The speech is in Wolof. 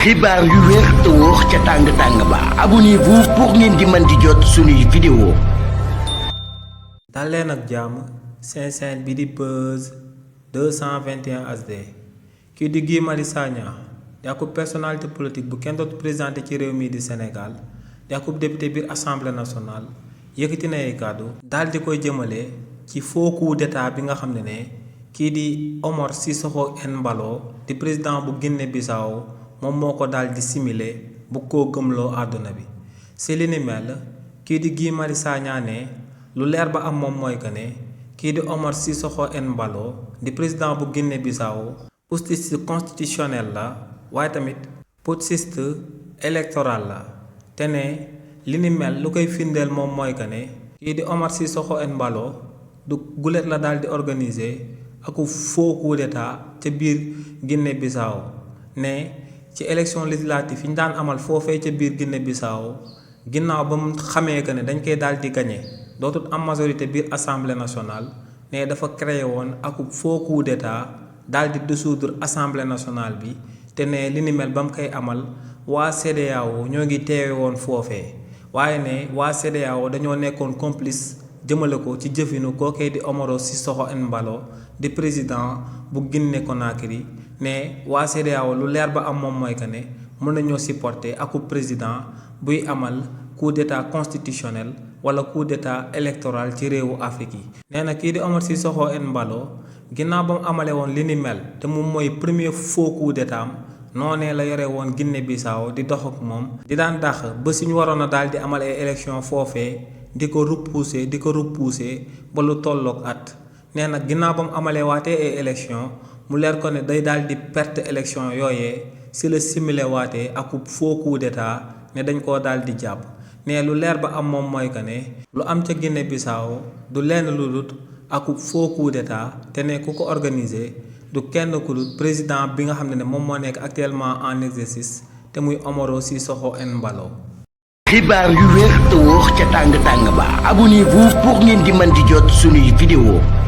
xibaar yu wér te wóor ca tàng ba abonnez-vous pour ngeen di mën di jot suñuy vidéo. daleen ak jàmm seen chaîne bi di Buzz 221 HD kii di Guy Marius Sagna di akub personnalité politique bu kenn dootu présenté ci réew mi di Sénégal di akub député biir assemblée nationale yëkkati na ay kàddu daal di koy jëmale ci faux coup d'état bi nga xam ne kii di Omar Sissoko Embalo di président bu Guinée Bissau moom moo ko daal di simuler bu koo gëmloo àdduna bi si li ni mel kii di Guy Marius Sagna ne lu leer ba am moom mooy que ne kii di Omar Sissoko Embalo di président bu Guinée Bissau putschiste constitutionnel la waaye tamit putschiste électoral la te ne li ni mel lu koy firndeel moom mooy que ne kii di Omar Sissoko Embalo du gulet la daal di organiser aku faux coup d'état ca biir Guinée Bissau ne ci élection législative yi ñu daan amal foofee ca biir Guinée Bissau ginnaaw ba mu xamee que ne dañ koy daal di gagné dootul am majorité biir assemblée nationale ne dafa créé woon akub faux coup d'état daal di dissoudre assemblée nationale bi te ne li ni mel ba mu koy amal waa CEDEAO ñoo ngi teewe woon foofee waaye ne waa CEDEAO dañoo nekkoon complice jëmale ko ci jëfinu kookee di Omaro Sissoko Embalo di président bu Guinée Conakry ne waa CEDEAO lu leer ba am moom mooy que ne mën nañoo supporter akub président buy amal coup d'état constitutionnel wala coup d'état électoral ci réewu Afrique yi. nee na kii di Omar Sissoko Embalo ginnaaw ba mu amale woon li ni mel te moom mooy premier faux coup d'état am noonee la yore woon Guinée Bissau di dox ak moom di daan dàq ba suñu waroon a daal di amal ay élection foofee di ko repousser ba lu tolloog at nee na ginnaaw ba mu amalee waatee ay élection mu leer ko ne day daal di perte élection yooyee si la simile waatee akub faux coup d'état ne dañ koo daal di jàpp ne lu leer ba am moom mooy que ne lu am ca Guinée Bissau du lenn lu dul akub faux coup d'état te ne ku ko organiser du kenn ku dul président bi nga xam ne moom moo nekk actuellement en exercice te muy Omaro Sissoko Embalo. xibaar yu wér te wóor ca tàng ba abonnez-vous pour ngeen di mën di jot suñuy vidéo.